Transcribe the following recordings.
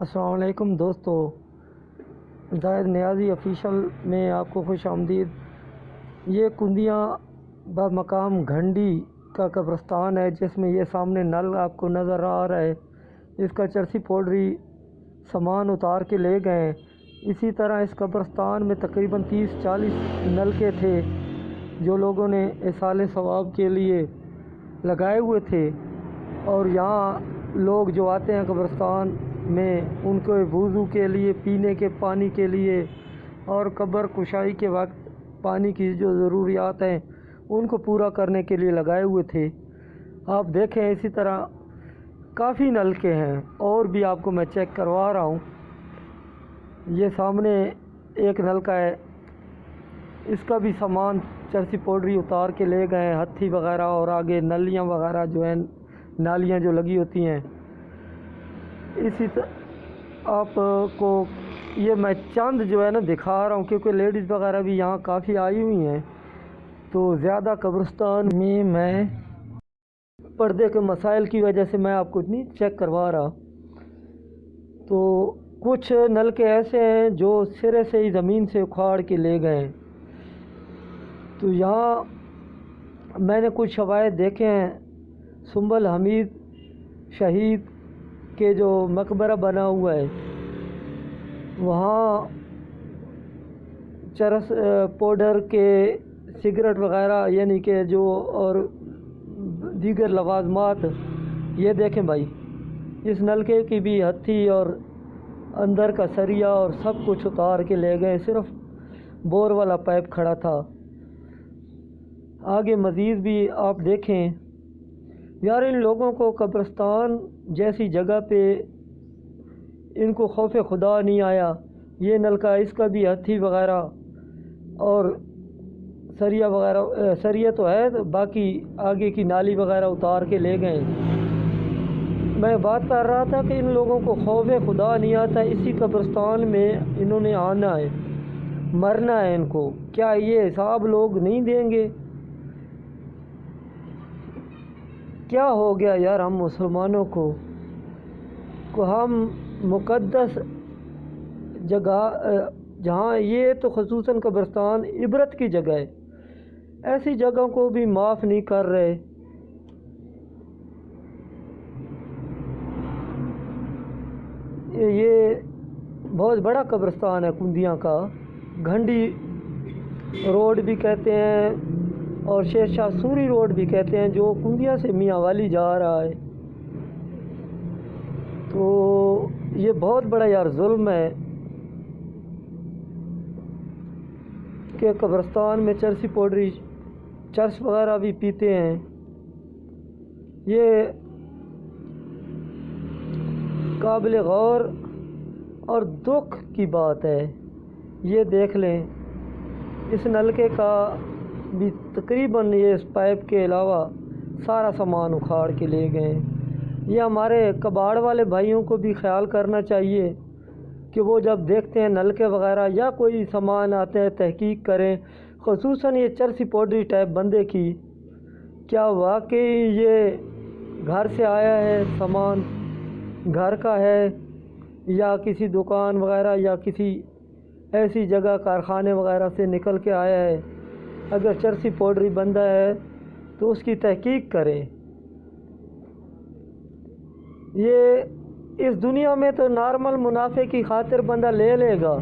अस्सलाम वालेकुम दोस्तों, जाहिद नियाज़ी ऑफिशियल में आपको खुश आमदीद। ये कुंदियाँ बमकाम घंडी का कब्रस्तान है जिसमें ये सामने नल आपको नज़र आ रहा है। इसका चरसी पौडरी सामान उतार के ले गए। इसी तरह इस कब्रस्तान में तकरीबन 30-40 नलके थे जो लोगों ने इसाले सवाब के लिए लगाए हुए थे। और यहाँ लोग जो आते हैं कब्रस्तान में उनको वुज़ू के लिए, पीने के पानी के लिए और कब्र कुशाई के वक्त पानी की जो ज़रूरियात हैं उनको पूरा करने के लिए लगाए हुए थे। आप देखें इसी तरह काफ़ी नलके हैं और भी आपको मैं चेक करवा रहा हूँ। ये सामने एक नलका है, इसका भी सामान चरसी पौडरी उतार के ले गए, हत्थी वगैरह और आगे नलियाँ वगैरह जो हैं, नालियाँ जो लगी होती हैं। इसी आपको ये मैं चंद जो है ना दिखा रहा हूँ क्योंकि लेडीज़ वगैरह भी यहाँ काफ़ी आई हुई हैं, तो ज़्यादा कब्रिस्तान में मैं पर्दे के मसाइल की वजह से मैं आपको इतनी चेक करवा रहा। तो कुछ नलके ऐसे हैं जो सिरे से ही ज़मीन से उखाड़ के ले गए। तो यहाँ मैंने कुछ शवायद देखे हैं। सुंबल हमीद शहीद के जो मकबरा बना हुआ है वहाँ चरस पाउडर के सिगरेट वगैरह यानी कि जो और दीगर लवाजमात, ये देखें भाई, इस नलके की भी हत्थी और अंदर का सरिया और सब कुछ उतार के ले गए। सिर्फ बोर वाला पाइप खड़ा था। आगे मज़ीद भी आप देखें। यार इन लोगों को कब्रिस्तान जैसी जगह पे इनको खौफ खुदा नहीं आया। ये नलका, इसका भी हत्थी वगैरह और सरिया वगैरह, सरिया तो है तो बाकी आगे की नाली वगैरह उतार के ले गए। मैं बात कर रहा था कि इन लोगों को खौफ खुदा नहीं आता। इसी कब्रिस्तान में इन्होंने आना है, मरना है इनको। क्या ये हिसाब लोग नहीं देंगे? क्या हो गया यार हम मुसलमानों को हम मुक़द्दस जगह, जहाँ ये तो ख़ुसूसन कब्रिस्तान इबरत की जगह है, ऐसी जगहों को भी माफ़ नहीं कर रहे। ये बहुत बड़ा कब्रिस्तान है कुंदियाँ का। घंडी रोड भी कहते हैं और शेर शाह सूरी रोड भी कहते हैं, जो कुंदिया से मियाँ वाली जा रहा है। तो ये बहुत बड़ा यार जुल्म है कि कब्रिस्तान में चरसी पौडरी, चरस वगैरह भी पीते हैं। ये काबिल गौर और दुख की बात है। ये देख लें, इस नलके का भी तकरीबन ये इस पाइप के अलावा सारा सामान उखाड़ के ले गए। ये हमारे कबाड़ वाले भाइयों को भी ख्याल करना चाहिए कि वो जब देखते हैं नलके वगैरह या कोई सामान आते हैं तहकीक करें, ख़ुसूसन ये चरसी पौडरी टाइप बंदे की, क्या वाकई ये घर से आया है, सामान घर का है या किसी दुकान वगैरह या किसी ऐसी जगह कारखाने वगैरह से निकल के आया है। अगर चरसी पौडरी बंदा है तो उसकी तहकीक करें। ये इस दुनिया में तो नॉर्मल मुनाफे की खातिर बंदा ले लेगा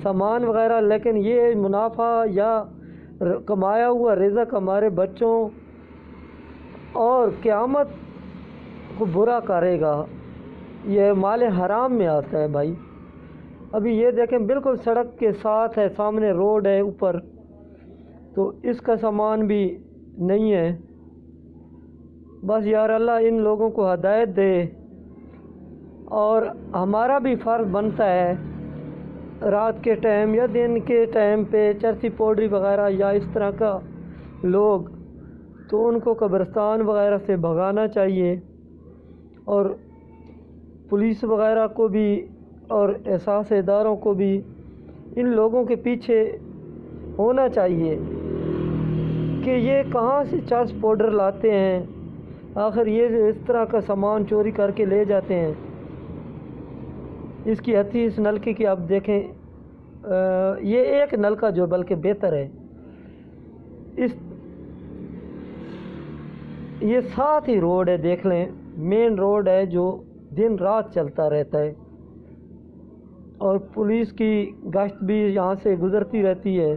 सामान वगैरह, लेकिन ये मुनाफा या कमाया हुआ रिज़्क़ हमारे बच्चों और क़यामत को बुरा करेगा। ये माल हराम में आता है भाई। अभी ये देखें, बिल्कुल सड़क के साथ है, सामने रोड है ऊपर, तो इसका सामान भी नहीं है। बस यार अल्लाह इन लोगों को हदायत दे। और हमारा भी फ़र्ज़ बनता है रात के टाइम या दिन के टाइम पे चरसी पौडरी वगैरह या इस तरह का लोग, तो उनको कब्रिस्तान वगैरह से भगाना चाहिए। और पुलिस वगैरह को भी और एहसास इदारों को भी इन लोगों के पीछे होना चाहिए कि ये कहाँ से चरस पाउडर लाते हैं, आखिर ये इस तरह का सामान चोरी करके ले जाते हैं। اس کی حد اس نلکے کی آپ دیکھیں، یہ ایک نلکا جو بلکہ بہتر ہے، اس یہ ساتھ ہی روڈ ہے، دیکھ لیں مین روڈ ہے جو دن رات چلتا رہتا ہے، اور پولیس کی گشت بھی یہاں سے گزرتی رہتی ہے۔